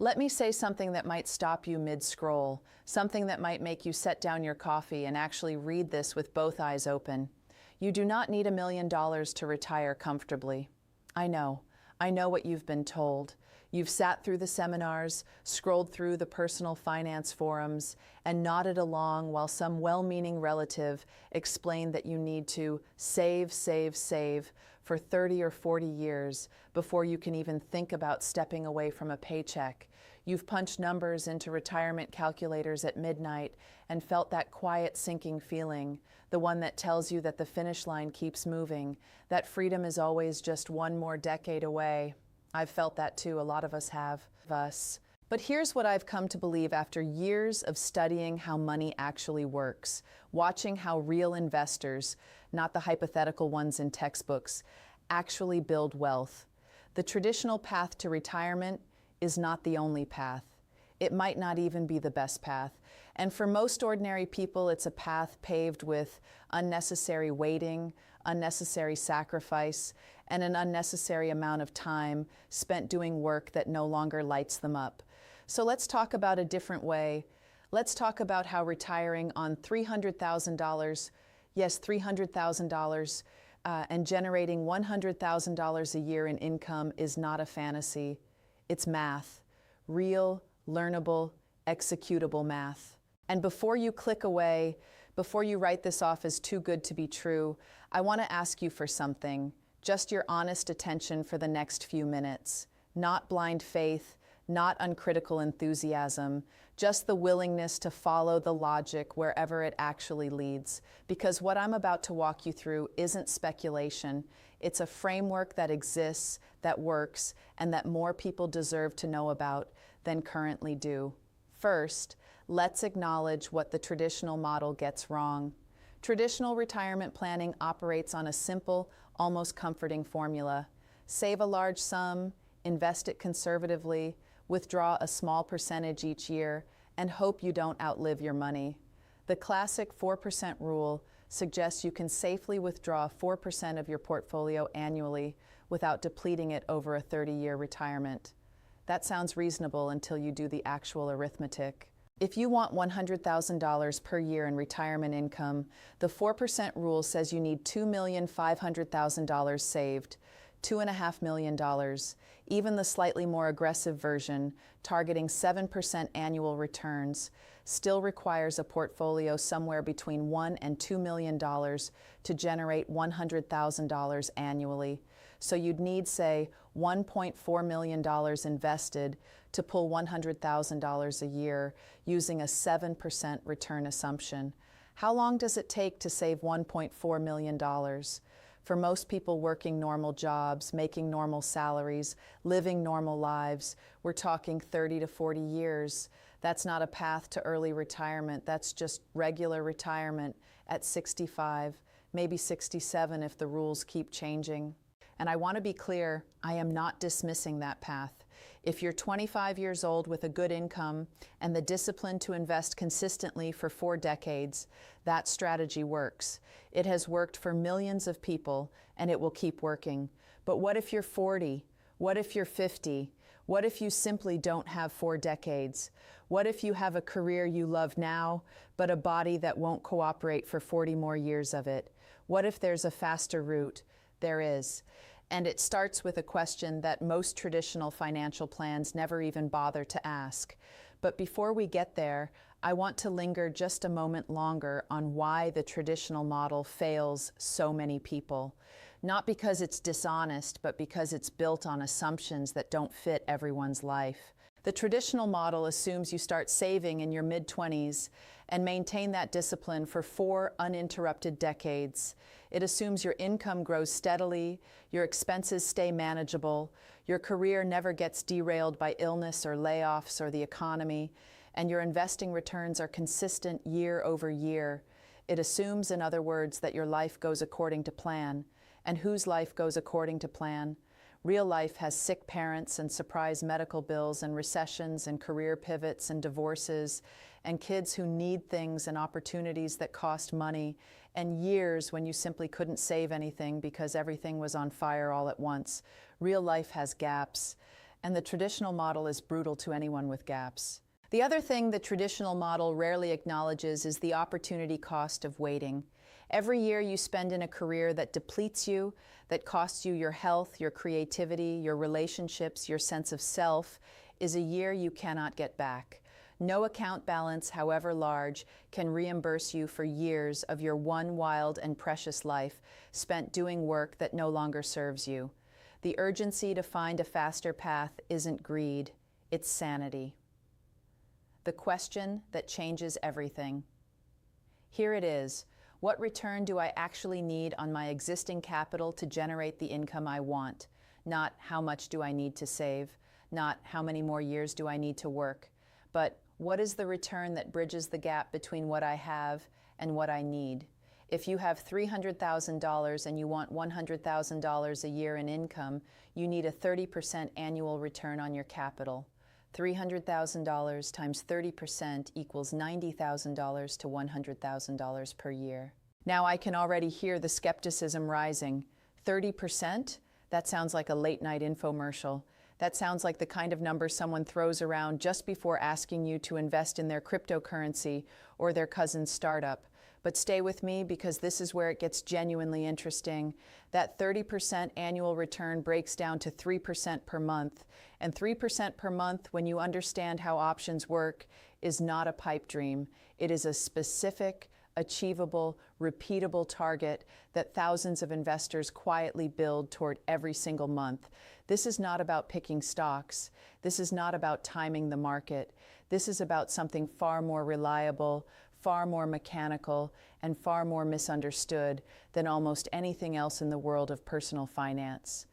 Let me say something that might stop you mid-scroll, something that might make you set down your coffee and actually read this with both eyes open. You do not need $1 million to retire comfortably. I know what you've been told. You've sat through the seminars, scrolled through the personal finance forums, and nodded along while some well-meaning relative explained that you need to save for 30 or 40 years before you can even think about stepping away from a paycheck. You've punched numbers into retirement calculators at midnight and felt that quiet sinking feeling, the one that tells you that the finish line keeps moving, that freedom is always just one more decade away. I've felt that too, a lot of us have. But here's what I've come to believe after years of studying how money actually works, watching how real investors, not the hypothetical ones in textbooks, actually build wealth. The traditional path to retirement is not the only path. It might not even be the best path. And for most ordinary people, it's a path paved with unnecessary waiting, unnecessary sacrifice, and an unnecessary amount of time spent doing work that no longer lights them up. So let's talk about a different way. Let's talk about how retiring on $300,000, yes, $300,000, and generating $100,000 a year in income is not a fantasy. It's math, real, learnable, executable math. And before you click away, before you write this off as too good to be true, I want to ask you for something, just your honest attention for the next few minutes. Not blind faith, not uncritical enthusiasm, just the willingness to follow the logic wherever it actually leads. Because what I'm about to walk you through isn't speculation. It's a framework that exists, that works, and that more people deserve to know about than currently do. First, let's acknowledge what the traditional model gets wrong. Traditional retirement planning operates on a simple, almost comforting formula. Save a large sum, invest it conservatively, withdraw a small percentage each year, and hope you don't outlive your money. The classic 4% rule suggests you can safely withdraw 4% of your portfolio annually without depleting it over a 30-year retirement. That sounds reasonable until you do the actual arithmetic. If you want $100,000 per year in retirement income, the 4% rule says you need $2,500,000 saved, $2.5 million. Even the slightly more aggressive version, targeting 7% annual returns, still requires a portfolio somewhere between $1 and $2 million to generate $100,000 annually. So you'd need, say, $1.4 million invested to pull $100,000 a year using a 7% return assumption. How long does it take to save $1.4 million? For most people working normal jobs, making normal salaries, living normal lives, we're talking 30 to 40 years. That's not a path to early retirement. That's just regular retirement at 65, maybe 67 if the rules keep changing. And I want to be clear, I am not dismissing that path. If you're 25 years old with a good income and the discipline to invest consistently for 4 decades, that strategy works. It has worked for millions of people, and it will keep working. But what if you're 40? What if you're 50? What if you simply don't have 4 decades? What if you have a career you love now, but a body that won't cooperate for 40 more years of it? What if there's a faster route? There is. And it starts with a question that most traditional financial plans never even bother to ask. But before we get there, I want to linger just a moment longer on why the traditional model fails so many people. Not because it's dishonest, but because it's built on assumptions that don't fit everyone's life. The traditional model assumes you start saving in your mid-20s and maintain that discipline for 4 uninterrupted decades. It assumes your income grows steadily, your expenses stay manageable, your career never gets derailed by illness or layoffs or the economy, and your investing returns are consistent year over year. It assumes, in other words, that your life goes according to plan. And whose life goes according to plan? Real life has sick parents and surprise medical bills and recessions and career pivots and divorces and kids who need things and opportunities that cost money and years when you simply couldn't save anything because everything was on fire all at once. Real life has gaps. and the traditional model is brutal to anyone with gaps. The other thing the traditional model rarely acknowledges is the opportunity cost of waiting. Every year you spend in a career that depletes you, that costs you your health, your creativity, your relationships, your sense of self, is a year you cannot get back. No account balance, however large, can reimburse you for years of your one wild and precious life spent doing work that no longer serves you. The urgency to find a faster path isn't greed, it's sanity. The question that changes everything. Here it is. What return do I actually need on my existing capital to generate the income I want? Not how much do I need to save, not how many more years do I need to work, but what is the return that bridges the gap between what I have and what I need? If you have $300,000 and you want $100,000 a year in income, you need a 30% annual return on your capital. $300,000 times 30% equals $90,000 to $100,000 per year. Now I can already hear the skepticism rising. 30%? That sounds like a late-night infomercial. That sounds like the kind of number someone throws around just before asking you to invest in their cryptocurrency or their cousin's startup. But stay with me because this is where it gets genuinely interesting. That 30% annual return breaks down to 3% per month. And 3% per month, when you understand how options work, is not a pipe dream. It is a specific, achievable, repeatable target that thousands of investors quietly build toward every single month. This is not about picking stocks. This is not about timing the market. This is about something far more reliable, far more mechanical, and far more misunderstood than almost anything else in the world of personal finance.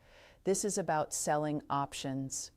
This is about selling options.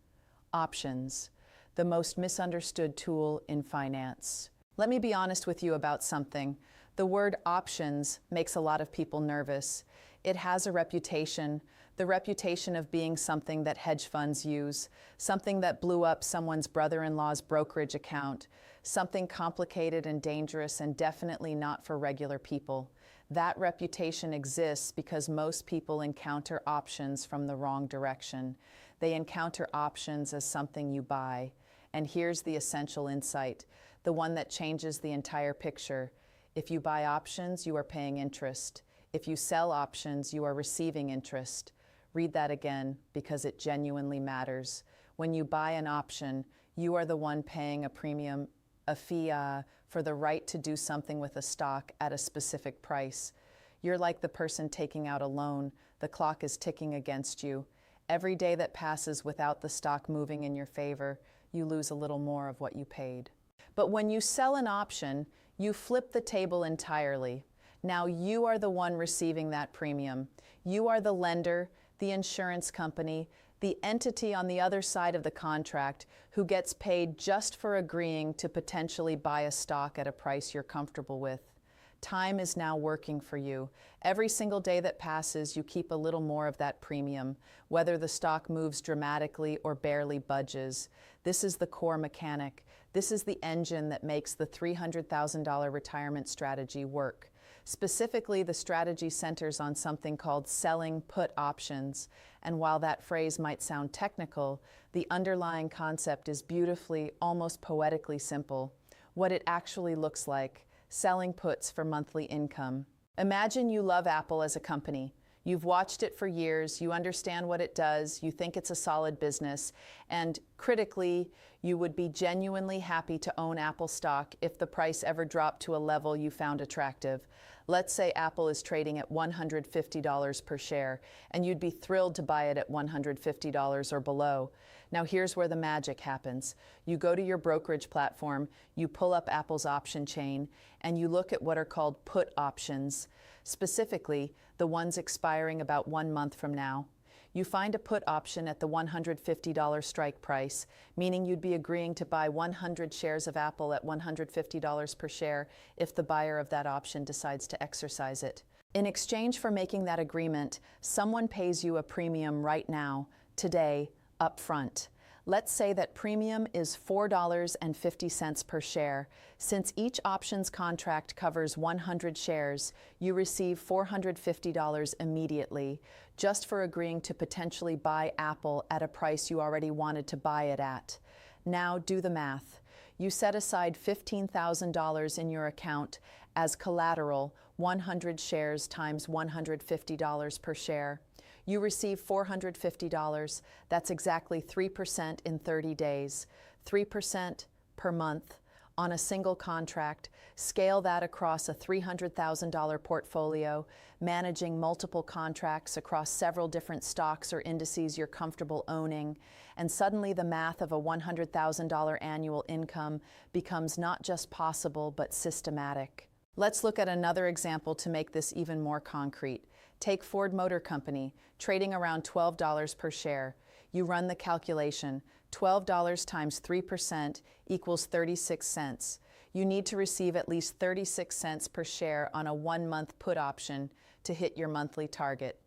Options, the most misunderstood tool in finance. Let me be honest with you about something. The word options makes a lot of people nervous. It has a reputation, the reputation of being something that hedge funds use, something that blew up someone's brother-in-law's brokerage account, something complicated and dangerous and definitely not for regular people. That reputation exists because most people encounter options from the wrong direction. They encounter options as something you buy. And here's the essential insight, the one that changes the entire picture. If you buy options, you are paying interest. If you sell options, you are receiving interest. Read that again because it genuinely matters. When you buy an option, you are the one paying a premium, a fee for the right to do something with a stock at a specific price. You're like the person taking out a loan. The clock is ticking against you. Every day that passes without the stock moving in your favor, you lose a little more of what you paid. But when you sell an option, you flip the table entirely. Now you are the one receiving that premium. You are the lender, the insurance company, the entity on the other side of the contract who gets paid just for agreeing to potentially buy a stock at a price you're comfortable with. Time is now working for you. Every single day that passes, you keep a little more of that premium, whether the stock moves dramatically or barely budges. This is the core mechanic. This is the engine that makes the $300,000 retirement strategy work. Specifically, the strategy centers on something called selling put options. And while that phrase might sound technical, the underlying concept is beautifully, almost poetically simple. What it actually looks like, selling puts for monthly income. Imagine you love Apple as a company. You've watched it for years, you understand what it does, you think it's a solid business, and critically, you would be genuinely happy to own Apple stock if the price ever dropped to a level you found attractive. Let's say Apple is trading at $150 per share, and you'd be thrilled to buy it at $150 or below. Now here's where the magic happens. You go to your brokerage platform, you pull up Apple's option chain, and you look at what are called put options, specifically the ones expiring about 1 month from now. You find a put option at the $150 strike price, meaning you'd be agreeing to buy 100 shares of Apple at $150 per share if the buyer of that option decides to exercise it. In exchange for making that agreement, someone pays you a premium right now, today, up front. Let's say that premium is $4.50 per share. Since each options contract covers 100 shares, you receive $450 immediately, just for agreeing to potentially buy Apple at a price you already wanted to buy it at. Now do the math. You set aside $15,000 in your account as collateral, 100 shares times $150 per share. You receive $450. That's exactly 3% in 30 days, 3% per month on a single contract. Scale that across a $300,000 portfolio, managing multiple contracts across several different stocks or indices you're comfortable owning, and suddenly the math of a $100,000 annual income becomes not just possible but systematic. Let's look at another example to make this even more concrete. Take Ford Motor Company, trading around $12 per share. You run the calculation. $12 times 3% equals 36 cents. You need to receive at least 36 cents per share on a 1-month put option to hit your monthly target.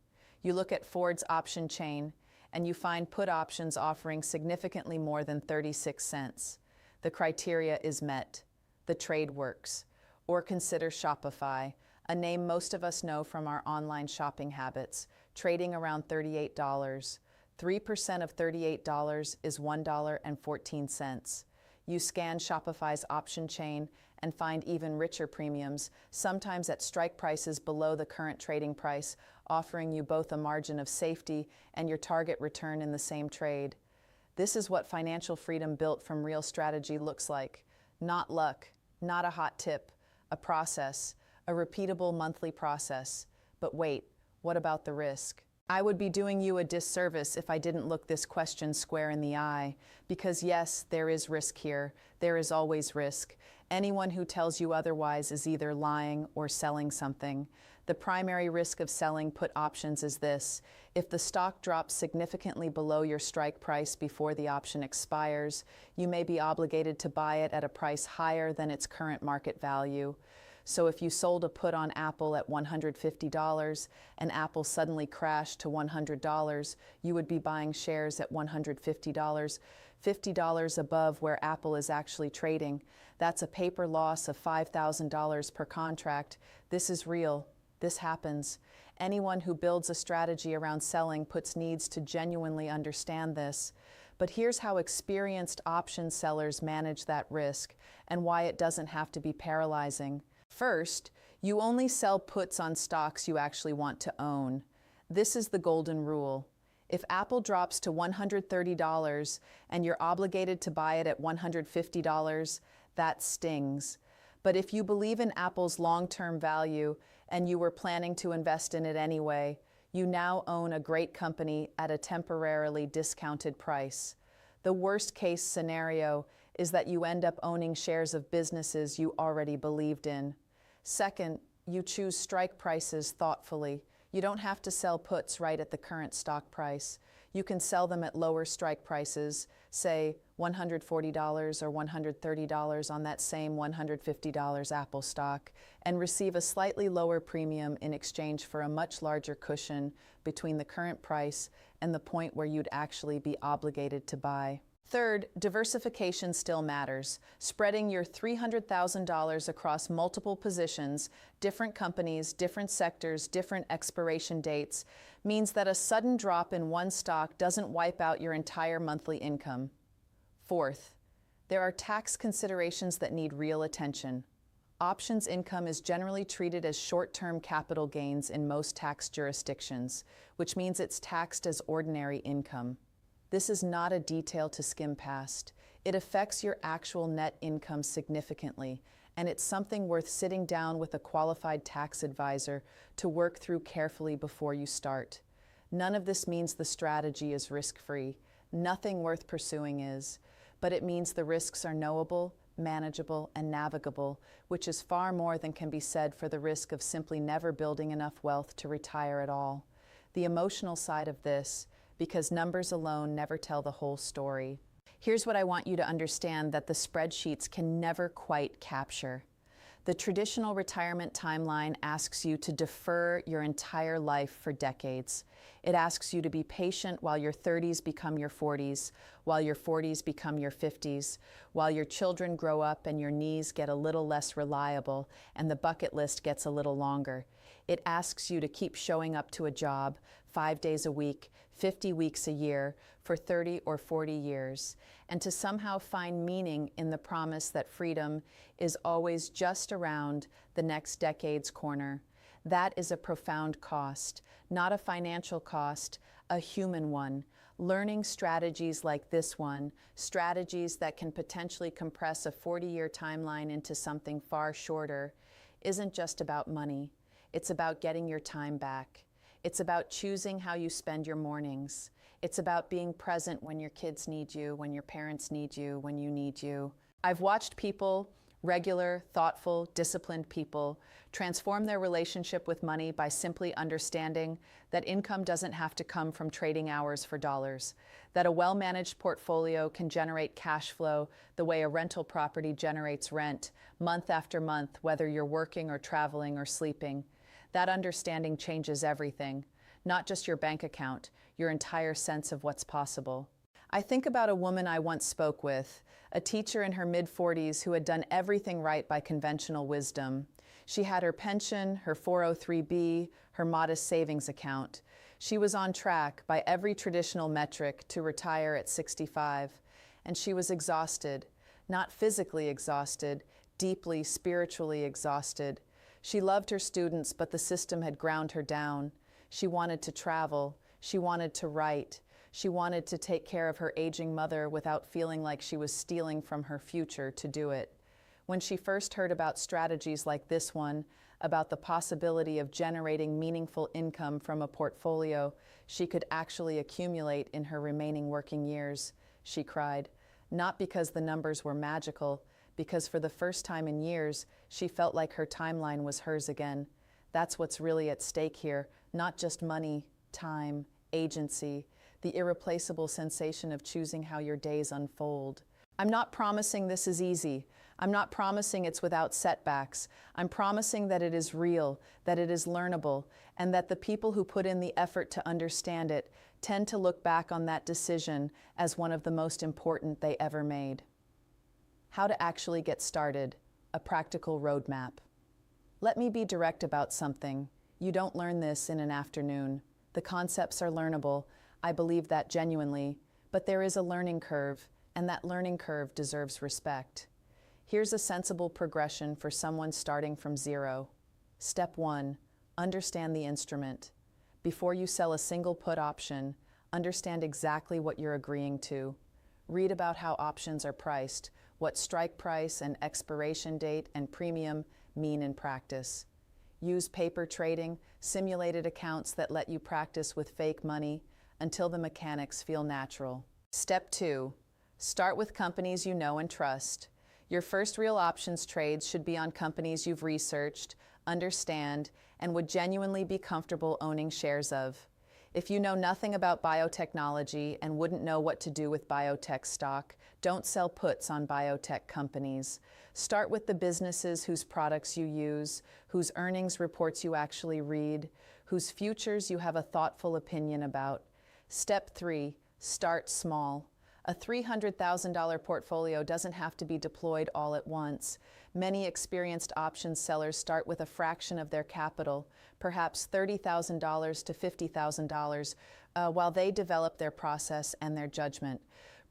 You look at Ford's option chain, and you find put options offering significantly more than 36 cents. The criteria is met. The trade works. Or consider Shopify, a name most of us know from our online shopping habits, trading around $38. 3% of $38 is $1.14. You scan Shopify's option chain and find even richer premiums, sometimes at strike prices below the current trading price, offering you both a margin of safety and your target return in the same trade. This is what financial freedom built from real strategy looks like. Not luck, not a hot tip, a process, a repeatable monthly process. But wait, what about the risk? I would be doing you a disservice if I didn't look this question square in the eye, because yes, there is risk here. There is always risk. Anyone who tells you otherwise is either lying or selling something. The primary risk of selling put options is this: if the stock drops significantly below your strike price before the option expires, you may be obligated to buy it at a price higher than its current market value. So if you sold a put on Apple at $150 and Apple suddenly crashed to $100, you would be buying shares at $150, $50 above where Apple is actually trading. That's a paper loss of $5,000 per contract. This is real. This happens. Anyone who builds a strategy around selling puts needs to genuinely understand this. But here's how experienced option sellers manage that risk and why it doesn't have to be paralyzing. First, you only sell puts on stocks you actually want to own. This is the golden rule. If Apple drops to $130 and you're obligated to buy it at $150, that stings. But if you believe in Apple's long-term value and you were planning to invest in it anyway, you now own a great company at a temporarily discounted price. The worst-case scenario is that you end up owning shares of businesses you already believed in. Second, you choose strike prices thoughtfully. You don't have to sell puts right at the current stock price. You can sell them at lower strike prices, say $140 or $130 on that same $150 Apple stock, and receive a slightly lower premium in exchange for a much larger cushion between the current price and the point where you'd actually be obligated to buy. Third, diversification still matters. Spreading your $300,000 across multiple positions, different companies, different sectors, different expiration dates, means that a sudden drop in one stock doesn't wipe out your entire monthly income. Fourth, there are tax considerations that need real attention. Options income is generally treated as short-term capital gains in most tax jurisdictions, which means it's taxed as ordinary income. This is not a detail to skim past. It affects your actual net income significantly, and it's something worth sitting down with a qualified tax advisor to work through carefully before you start. None of this means the strategy is risk-free. Nothing worth pursuing is, but it means the risks are knowable, manageable, and navigable, which is far more than can be said for the risk of simply never building enough wealth to retire at all. The emotional side of this, because numbers alone never tell the whole story. Here's what I want you to understand that the spreadsheets can never quite capture. The traditional retirement timeline asks you to defer your entire life for decades. It asks you to be patient while your 30s become your 40s, while your 40s become your 50s, while your children grow up and your knees get a little less reliable and the bucket list gets a little longer. It asks you to keep showing up to a job 5 days a week, 50 weeks a year, for 30 or 40 years, and to somehow find meaning in the promise that freedom is always just around the next decade's corner. That is a profound cost, not a financial cost, a human one. Learning strategies like this one, strategies that can potentially compress a 40-year timeline into something far shorter, isn't just about money. It's about getting your time back. It's about choosing how you spend your mornings. It's about being present when your kids need you, when your parents need you, when you need you. I've watched people, regular, thoughtful, disciplined people, transform their relationship with money by simply understanding that income doesn't have to come from trading hours for dollars, that a well-managed portfolio can generate cash flow the way a rental property generates rent, month after month, whether you're working or traveling or sleeping. That understanding changes everything, not just your bank account, your entire sense of what's possible. I think about a woman I once spoke with, a teacher in her mid-40s who had done everything right by conventional wisdom. She had her pension, her 403b, her modest savings account. She was on track by every traditional metric to retire at 65, and she was exhausted, not physically exhausted, deeply spiritually exhausted. She loved her students, but the system had ground her down. She wanted to travel. She wanted to write. She wanted to take care of her aging mother without feeling like she was stealing from her future to do it. When she first heard about strategies like this one, about the possibility of generating meaningful income from a portfolio she could actually accumulate in her remaining working years, she cried, not because the numbers were magical, because for the first time in years, she felt like her timeline was hers again. That's what's really at stake here, not just money, time, agency, the irreplaceable sensation of choosing how your days unfold. I'm not promising this is easy. I'm not promising it's without setbacks. I'm promising that it is real, that it is learnable, and that the people who put in the effort to understand it tend to look back on that decision as one of the most important they ever made. How to actually get started, a practical roadmap. Let me be direct about something. You don't learn this in an afternoon. The concepts are learnable. I believe that genuinely, but there is a learning curve, and that learning curve deserves respect. Here's a sensible progression for someone starting from zero. Step 1, understand the instrument. Before you sell a single put option, understand exactly what you're agreeing to. Read about how options are priced, what strike price and expiration date and premium mean in practice. Use paper trading, simulated accounts that let you practice with fake money until the mechanics feel natural. Step 2, start with companies you know and trust. Your first real options trades should be on companies you've researched, understand, and would genuinely be comfortable owning shares of. If you know nothing about biotechnology and wouldn't know what to do with biotech stock, don't sell puts on biotech companies. Start with the businesses whose products you use, whose earnings reports you actually read, whose futures you have a thoughtful opinion about. Step 3, start small. A $300,000 portfolio doesn't have to be deployed all at once. Many experienced options sellers start with a fraction of their capital, perhaps $30,000 to $50,000, while they develop their process and their judgment.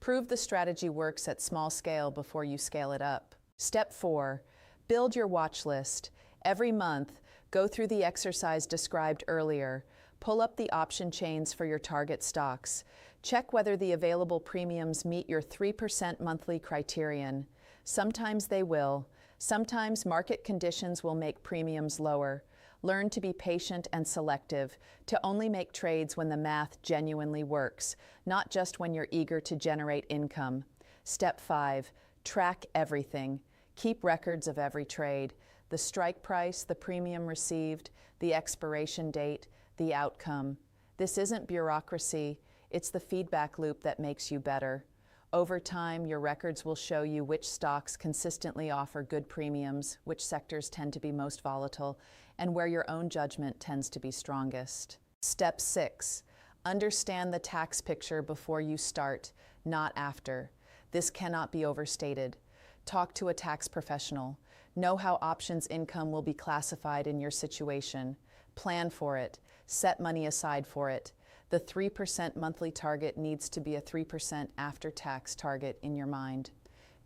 Prove the strategy works at small scale before you scale it up. Step 4, build your watch list. Every month, go through the exercise described earlier. Pull up the option chains for your target stocks. Check whether the available premiums meet your 3% monthly criterion. Sometimes they will. Sometimes market conditions will make premiums lower. Learn to be patient and selective, to only make trades when the math genuinely works, not just when you're eager to generate income. Step 5, track everything. Keep records of every trade, the strike price, the premium received, the expiration date, the outcome. This isn't bureaucracy. It's the feedback loop that makes you better. Over time, your records will show you which stocks consistently offer good premiums, which sectors tend to be most volatile, and where your own judgment tends to be strongest. Step 6. Understand the tax picture before you start, not after. This cannot be overstated. Talk to a tax professional. Know how options income will be classified in your situation. Plan for it. Set money aside for it. The 3% monthly target needs to be a 3% after-tax target in your mind.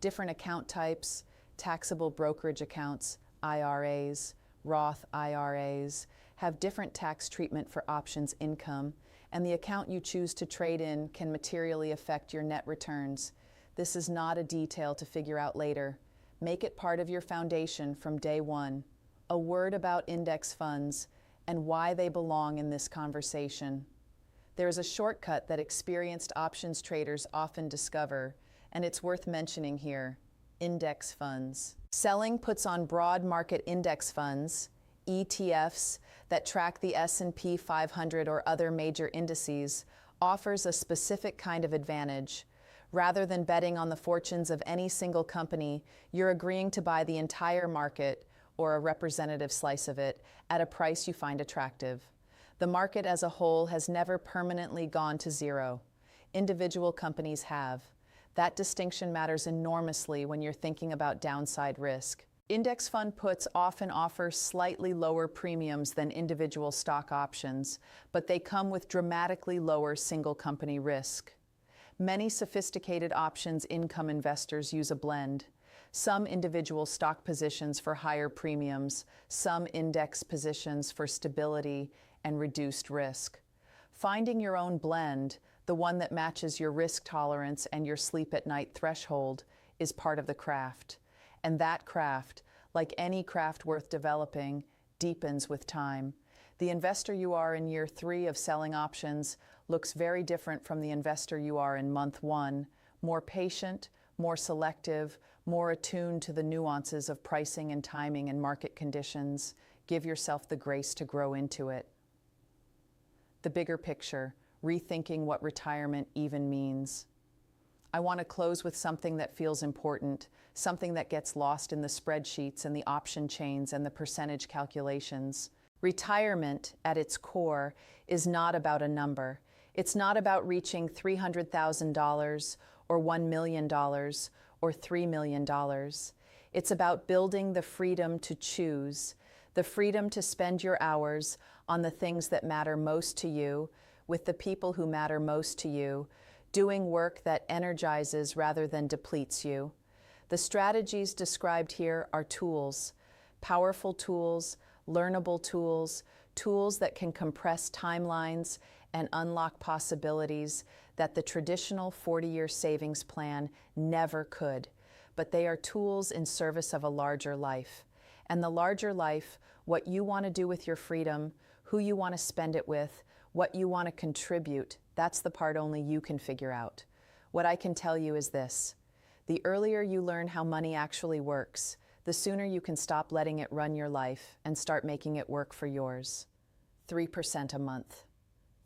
Different account types, taxable brokerage accounts, IRAs, Roth IRAs, have different tax treatment for options income, and the account you choose to trade in can materially affect your net returns. This is not a detail to figure out later. Make it part of your foundation from day one. A word about index funds and why they belong in this conversation. There is a shortcut that experienced options traders often discover, and it's worth mentioning here: index funds. Selling puts on broad market index funds, ETFs, that track the S&P 500 or other major indices, offers a specific kind of advantage. Rather than betting on the fortunes of any single company, you're agreeing to buy the entire market, or a representative slice of it, at a price you find attractive. The market as a whole has never permanently gone to zero. Individual companies have. That distinction matters enormously when you're thinking about downside risk. Index fund puts often offer slightly lower premiums than individual stock options, but they come with dramatically lower single company risk. Many sophisticated options income investors use a blend. Some individual stock positions for higher premiums, some index positions for stability and reduced risk. Finding your own blend, the one that matches your risk tolerance and your sleep at night threshold, is part of the craft. And that craft, like any craft worth developing, deepens with time. The investor you are in year 3 of selling options looks very different from the investor you are in month 1, more patient, more selective, more attuned to the nuances of pricing and timing and market conditions. Give yourself the grace to grow into it. The bigger picture, rethinking what retirement even means. I want to close with something that feels important, something that gets lost in the spreadsheets and the option chains and the percentage calculations. Retirement, at its core, is not about a number. It's not about reaching $300,000 or $1 million or $3 million. It's about building the freedom to choose, the freedom to spend your hours on the things that matter most to you, with the people who matter most to you, doing work that energizes rather than depletes you. The strategies described here are tools, powerful tools, learnable tools, tools that can compress timelines and unlock possibilities that the traditional 40-year savings plan never could. But they are tools in service of a larger life. And the larger life, what you want to do with your freedom, who you want to spend it with, what you want to contribute, that's the part only you can figure out. What I can tell you is this: the earlier you learn how money actually works, the sooner you can stop letting it run your life and start making it work for yours. 3% a month,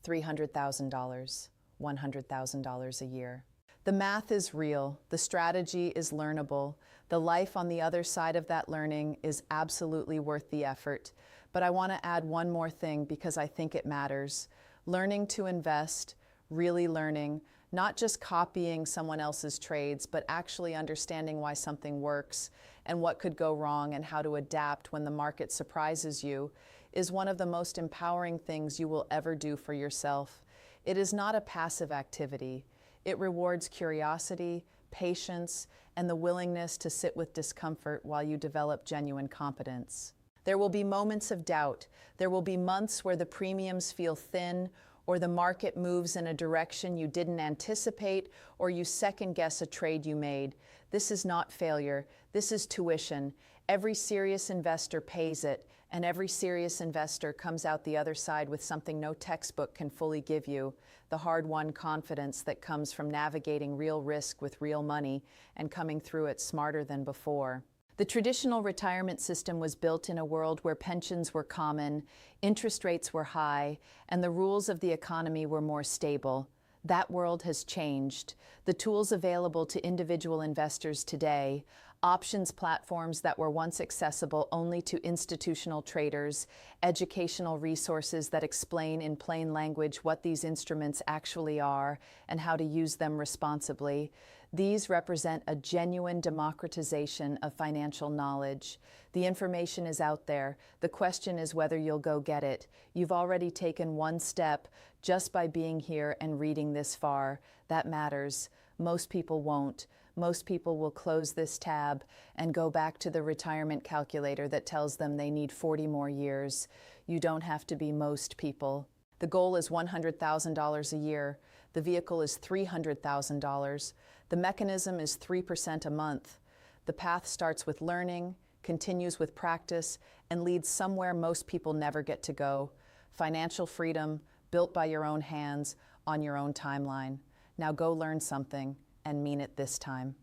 $300,000, $100,000 a year. The math is real, the strategy is learnable, the life on the other side of that learning is absolutely worth the effort. But I want to add one more thing because I think it matters. Learning to invest, really learning, not just copying someone else's trades, but actually understanding why something works and what could go wrong and how to adapt when the market surprises you, is one of the most empowering things you will ever do for yourself. It is not a passive activity. It rewards curiosity, patience, and the willingness to sit with discomfort while you develop genuine competence. There will be moments of doubt. There will be months where the premiums feel thin, or the market moves in a direction you didn't anticipate, or you second-guess a trade you made. This is not failure. This is tuition. Every serious investor pays it, and every serious investor comes out the other side with something no textbook can fully give you: the hard-won confidence that comes from navigating real risk with real money and coming through it smarter than before. The traditional retirement system was built in a world where pensions were common, interest rates were high, and the rules of the economy were more stable. That world has changed. The tools available to individual investors today, options platforms that were once accessible only to institutional traders, educational resources that explain in plain language what these instruments actually are and how to use them responsibly. These represent a genuine democratization of financial knowledge. The information is out there. The question is whether you'll go get it. You've already taken one step just by being here and reading this far. That matters. Most people won't. Most people will close this tab and go back to the retirement calculator that tells them they need 40 more years. You don't have to be most people. The goal is $100,000 a year. The vehicle is $300,000. The mechanism is 3% a month. The path starts with learning, continues with practice, and leads somewhere most people never get to go. Financial freedom, built by your own hands, on your own timeline. Now go learn something, and mean it this time.